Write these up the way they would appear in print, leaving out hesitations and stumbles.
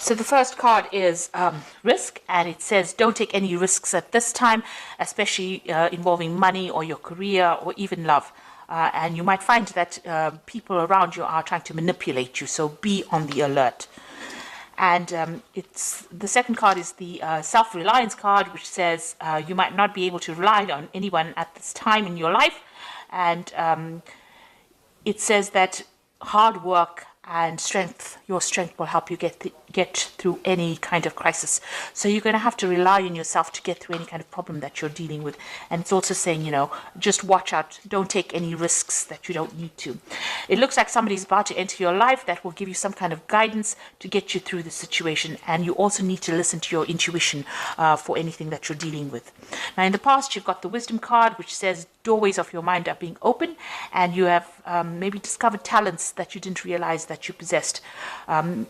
So the first card is risk, and it says don't take any risks at this time, especially involving money or your career or even love. And you might find that people around you are trying to manipulate you, so be on the alert. And it's the second card is the self-reliance card, which says you might not be able to rely on anyone at this time in your life, and it says that hard work and your strength will help you get through any kind of crisis. So you're going to have to rely on yourself to get through any kind of problem that you're dealing with. And it's also saying, just watch out. Don't take any risks that you don't need to. It looks like somebody's about to enter your life that will give you some kind of guidance to get you through the situation. And you also need to listen to your intuition for anything that you're dealing with. Now, in the past, you've got the wisdom card, which says doorways of your mind are being open, and you have maybe discovered talents that you didn't realize that you possessed.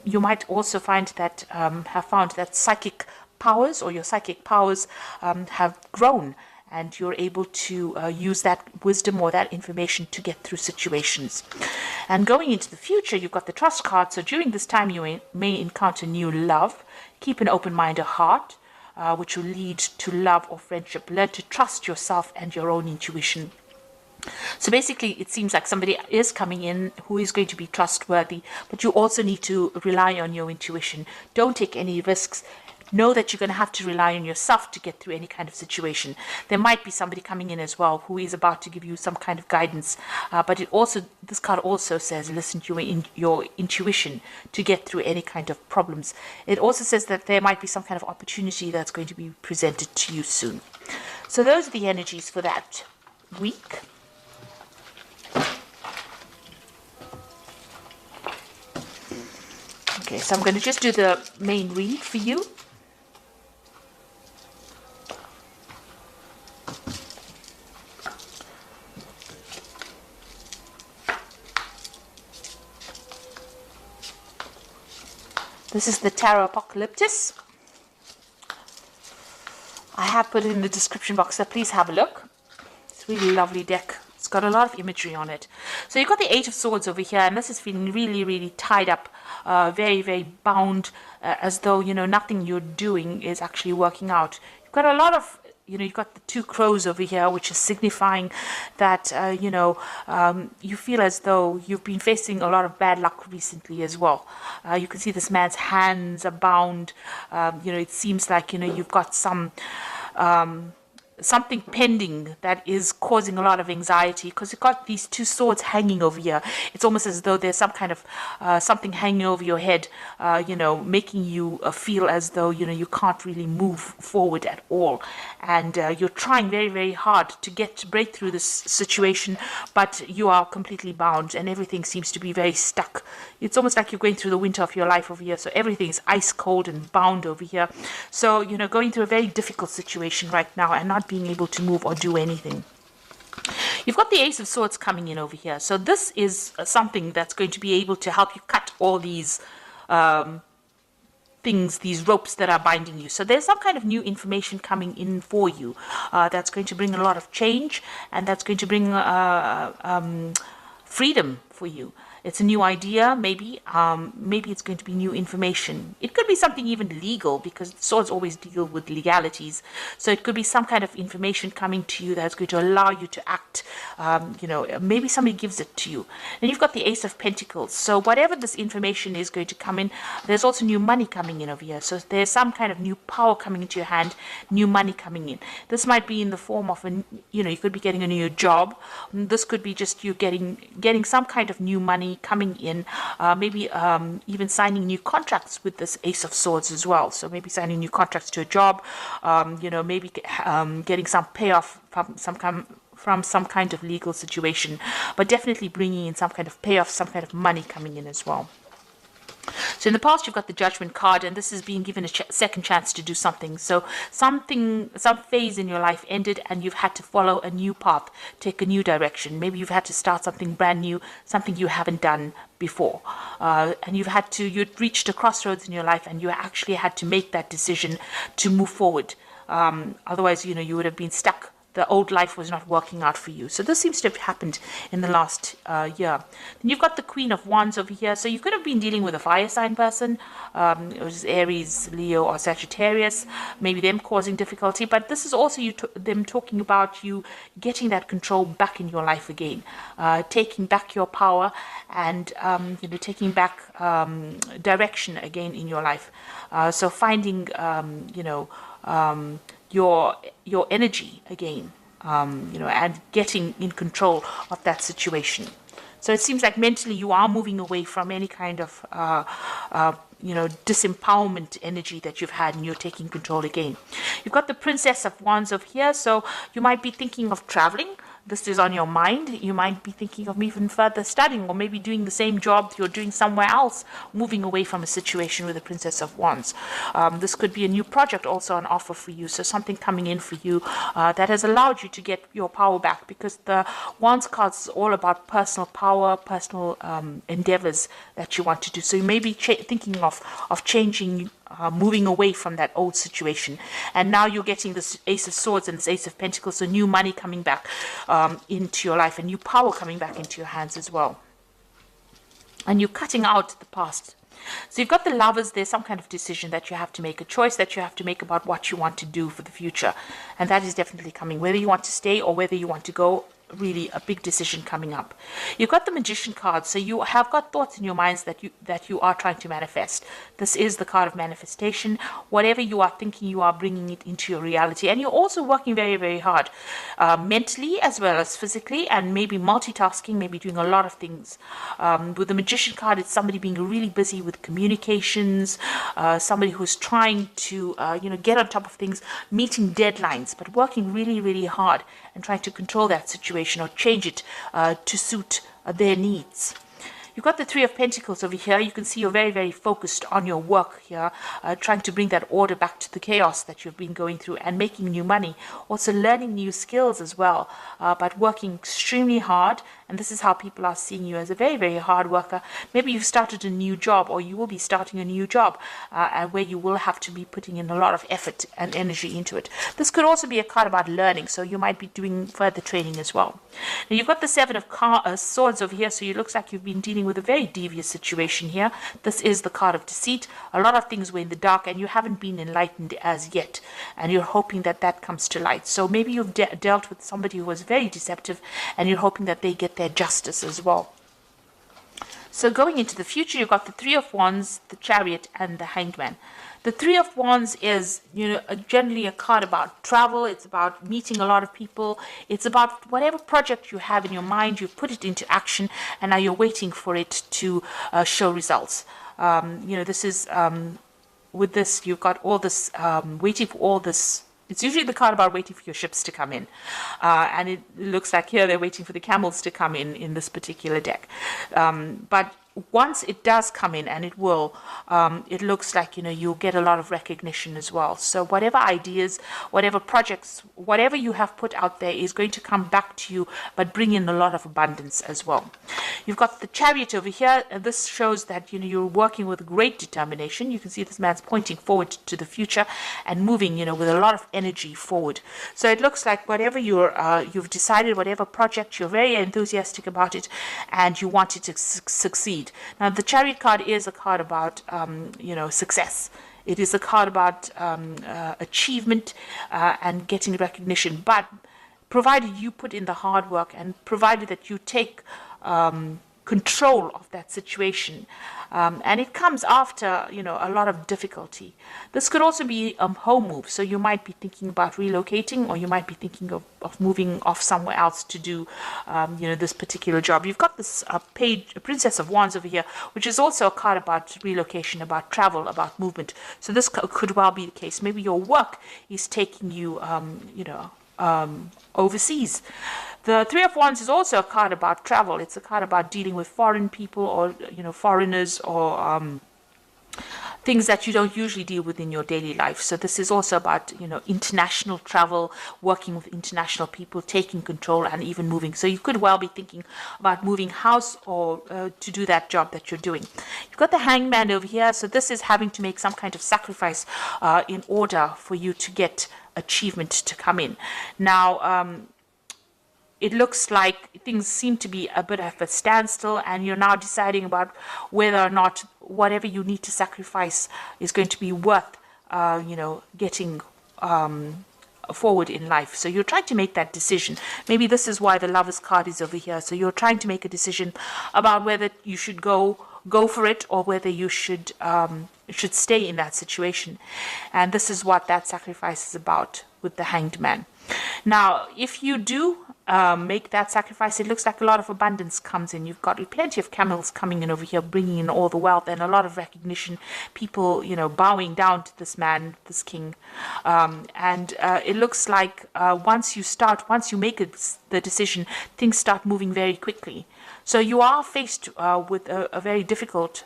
You might also find that have found that psychic powers or your psychic powers have grown, and you're able to use that wisdom or that information to get through situations. And going into the future, you've got the trust card. So during this time, you may encounter new love. Keep an open mind or heart, which will lead to love or friendship. Learn to trust yourself and your own intuition. So basically, it seems like somebody is coming in who is going to be trustworthy, but you also need to rely on your intuition. Don't take any risks. Know that you're going to have to rely on yourself to get through any kind of situation. There might be somebody coming in as well who is about to give you some kind of guidance, but this card also says listen to your intuition to get through any kind of problems. It also says that there might be some kind of opportunity that's going to be presented to you soon. So those are the energies for that week. Okay, so I'm going to just do the main read for you. This is the Tarot Apocalyptus. I have put it in the description box, so please have a look. It's a really lovely deck. It's got a lot of imagery on it. So you've got the Eight of Swords over here, and this is feeling really, really tied up, very, very bound, as though, nothing you're doing is actually working out. You've got a lot of, you've got the Two Crows over here, which is signifying that, you feel as though you've been facing a lot of bad luck recently as well. You can see this man's hands are bound. It seems like, you've got something pending that is causing a lot of anxiety, because you've got these two swords hanging over here. It's almost as though there's some kind of something hanging over your head, making you feel as though you can't really move forward at all, and you're trying very, very hard to break through this situation, but you are completely bound and everything seems to be very stuck. It's almost like you're going through the winter of your life over here, so everything is ice cold and bound over here. So going through a very difficult situation right now and not being able to move or do anything. You've got the Ace of Swords coming in over here. So this is something that's going to be able to help you cut all these things, these ropes that are binding you. So there's some kind of new information coming in for you that's going to bring a lot of change, and that's going to bring freedom for you. It's a new idea, maybe it's going to be new information. It could be something even legal, because swords always deal with legalities. So it could be some kind of information coming to you that's going to allow you to act. Maybe somebody gives it to you. Then you've got the Ace of Pentacles. So whatever this information is going to come in, there's also new money coming in over here. So there's some kind of new power coming into your hand, new money coming in. This might be in the form of you could be getting a new job. This could be just you getting some kind of new money coming in, maybe even signing new contracts with this Ace of Swords as well. So maybe signing new contracts to a job, maybe getting some payoff from some kind of legal situation, but definitely bringing in some kind of payoff, some kind of money coming in as well. So in the past, you've got the Judgment card, and this is being given a second chance to do something. So some phase in your life ended, and you've had to follow a new path, take a new direction. Maybe you've had to start something brand new, something you haven't done before. And you'd reached a crossroads in your life, and you actually had to make that decision to move forward. Otherwise, you would have been stuck the old life was not working out for you. So this seems to have happened in the last year. Then you've got the Queen of Wands over here. So you could have been dealing with a fire sign person, it was Aries, Leo, or Sagittarius, maybe them causing difficulty. But this is also them talking about you getting that control back in your life again, taking back your power, and taking back direction again in your life. So finding your energy again, and getting in control of that situation. So it seems like mentally you are moving away from any kind of disempowerment energy that you've had, and you're taking control again. You've got the Princess of Wands over here, so you might be thinking of traveling. This is on your mind. You might be thinking of even further studying, or maybe doing the same job you're doing somewhere else, moving away from a situation with the Princess of Wands. This could be a new project also on offer for you, so something coming in for you that has allowed you to get your power back, because the Wands card is all about personal power, personal endeavors that you want to do. So you may be thinking of changing, moving away from that old situation, and now you're getting this Ace of Swords and this Ace of Pentacles, so new money coming back into your life, and new power coming back into your hands as well, and you're cutting out the past. So you've got the Lovers. There's some kind of decision that you have to make, a choice that you have to make about what you want to do for the future, and that is definitely coming, whether you want to stay or whether you want to go. Really a big decision coming up. You've got the Magician card, so you have got thoughts in your minds that you are trying to manifest. This is the card of manifestation. Whatever you are thinking, you are bringing it into your reality, and you're also working very, very hard, mentally as well as physically, and maybe multitasking, maybe doing a lot of things. With the Magician card, it's somebody being really busy with communications, somebody who's trying to get on top of things, meeting deadlines, but working really, really hard and trying to control that situation or change it to suit their needs. You've got the Three of Pentacles over here. You can see you're very, very focused on your work here, trying to bring that order back to the chaos that you've been going through, and making new money, also learning new skills as well, but working extremely hard. And this is how people are seeing you, as a very, very hard worker. Maybe you've started a new job, or you will be starting a new job, where you will have to be putting in a lot of effort and energy into it. This could also be a card about learning, so you might be doing further training as well. Now you've got the Seven of Swords over here, so it looks like you've been dealing with a very devious situation here. This is the card of deceit. A lot of things were in the dark, and you haven't been enlightened as yet, and you're hoping that that comes to light. So maybe you've dealt with somebody who was very deceptive, and you're hoping that they get their justice as well. So going into the future, you've got the Three of Wands, the Chariot, and the Hanged Man. The Three of Wands is, generally a card about travel. It's about meeting a lot of people. It's about whatever project you have in your mind, you've put it into action, and now you're waiting for it to show results. This is, with this, you've got all this, waiting for all this. It's usually the card about waiting for your ships to come in. And it looks like here they're waiting for the camels to come in this particular deck. But once it does come in, and it will, it looks like, you'll get a lot of recognition as well. So whatever ideas, whatever projects, whatever you have put out there is going to come back to you, but bring in a lot of abundance as well. You've got the Chariot over here. This shows that, you're working with great determination. You can see this man's pointing forward to the future and moving, with a lot of energy forward. So it looks like whatever you've decided, whatever project, you're very enthusiastic about it, and you want it to succeed. Now, the Chariot card is a card about, success. It is a card about achievement and getting recognition. But provided you put in the hard work, and provided that you take control of that situation, and it comes after a lot of difficulty. This could also be a home move, so you might be thinking about relocating, or you might be thinking of moving off somewhere else to do this particular job. You've got this Princess of Wands over here, which is also a card about relocation, about travel, about movement. So this could well be the case. Maybe your work is taking you overseas. The Three of Wands is also a card about travel. It's a card about dealing with foreign people, or foreigners, or things that you don't usually deal with in your daily life. So this is also about, international travel, working with international people, taking control, and even moving. So you could well be thinking about moving house or to do that job that you're doing. You've got the hangman over here. So this is having to make some kind of sacrifice in order for you to get achievement to come in. Now, it looks like things seem to be a bit of a standstill, and you're now deciding about whether or not whatever you need to sacrifice is going to be worth, getting forward in life. So you're trying to make that decision. Maybe this is why the Lovers card is over here. So you're trying to make a decision about whether you should go for it, or whether you should stay in that situation. And this is what that sacrifice is about with the Hanged Man. Now, if you do make that sacrifice, it looks like a lot of abundance comes in. You've got plenty of camels coming in over here, bringing in all the wealth and a lot of recognition. People, bowing down to this man, this king. And it looks like once you make the decision, things start moving very quickly. So you are faced with a very difficult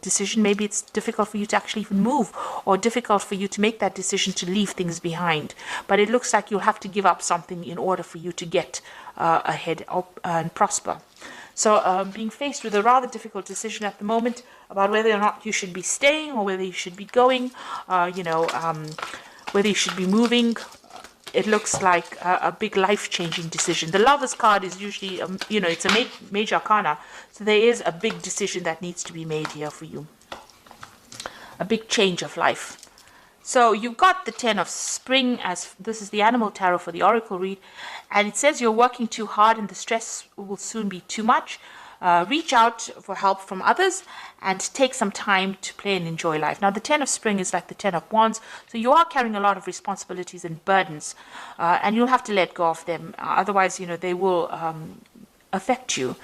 decision. Maybe it's difficult for you to actually even move, or difficult for you to make that decision to leave things behind. But it looks like you'll have to give up something in order for you to get ahead and prosper. So being faced with a rather difficult decision at the moment about whether or not you should be staying or whether you should be going, whether you should be moving. It looks like a big life-changing decision. The Lovers card is usually, it's a major arcana. So there is a big decision that needs to be made here for you. A big change of life. So you've got the 10 of Spring, as this is the animal tarot for the oracle read. And it says you're working too hard and the stress will soon be too much. Reach out for help from others and take some time to play and enjoy life. Now, the 10 of Spring is like the 10 of Wands. So you are carrying a lot of responsibilities and burdens, and you'll have to let go of them. Otherwise, they will affect you.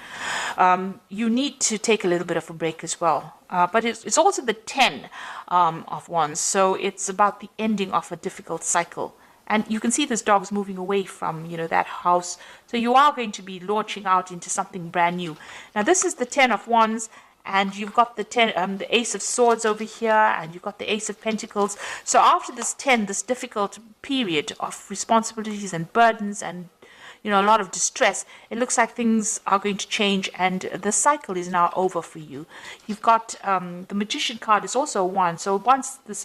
You need to take a little bit of a break as well. But it's also the 10 of Wands. So it's about the ending of a difficult cycle. And you can see this dog's moving away from, that house. So you are going to be launching out into something brand new. Now, this is the 10 of Wands, and you've got the Ace of Swords over here, and you've got the Ace of Pentacles. So after this difficult period of responsibilities and burdens and, a lot of distress, it looks like things are going to change, and the cycle is now over for you. You've got the Magician card is also one. So once this...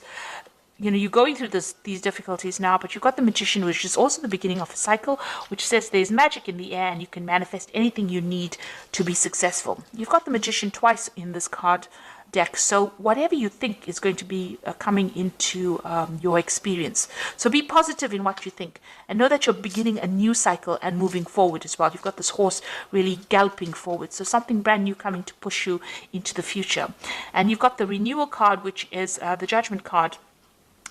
you're going through these difficulties now, but you've got the Magician, which is also the beginning of a cycle, which says there's magic in the air and you can manifest anything you need to be successful. You've got the Magician twice in this card deck, so whatever you think is going to be coming into your experience. So be positive in what you think, and know that you're beginning a new cycle and moving forward as well. You've got this horse really galloping forward, so something brand new coming to push you into the future. And you've got the Renewal card, which is the Judgment card,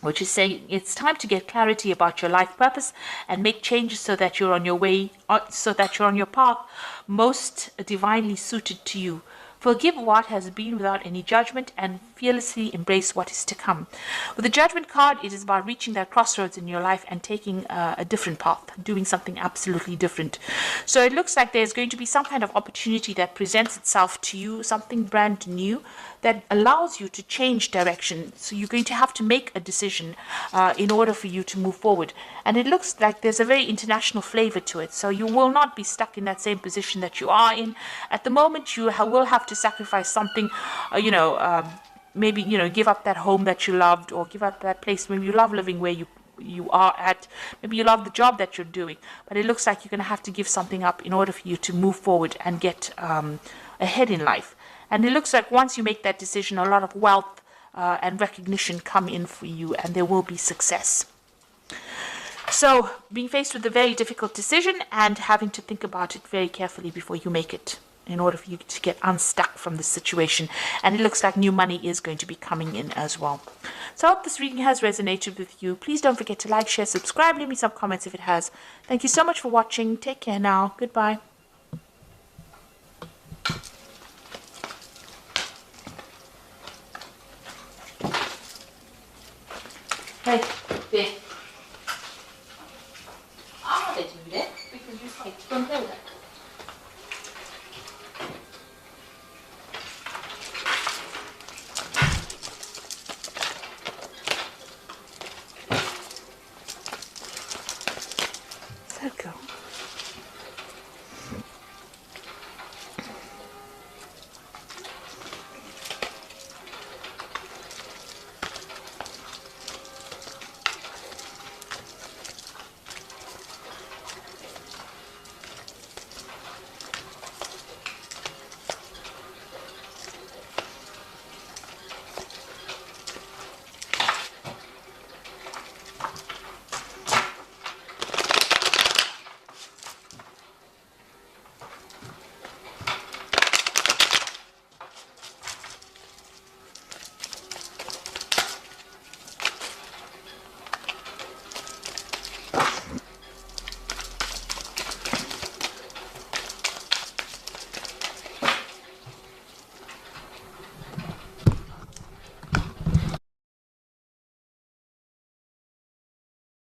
which is saying it's time to get clarity about your life purpose and make changes so that you're on your way, so that you're on your path most divinely suited to you. Forgive what has been without any judgment and fearlessly embrace what is to come. With the Judgment card, it is about reaching that crossroads in your life and taking a different path, doing something absolutely different. So it looks like there's going to be some kind of opportunity that presents itself to you, something brand new that allows you to change direction. So you're going to have to make a decision in order for you to move forward. And it looks like there's a very international flavor to it. So you will not be stuck in that same position that you are in. At the moment, you will have to sacrifice something, maybe, give up that home that you loved, or give up that place where you love living where you are at. Maybe you love the job that you're doing, but it looks like you're going to have to give something up in order for you to move forward and get ahead in life. And it looks like once you make that decision, a lot of wealth and recognition come in for you, and there will be success. So being faced with a very difficult decision and having to think about it very carefully before you make it, in order for you to get unstuck from this situation. And it looks like new money is going to be coming in as well. So I hope this reading has resonated with you. Please don't forget to like, share, subscribe, leave me some comments if it has. Thank you so much for watching. Take care now. Goodbye. Hey.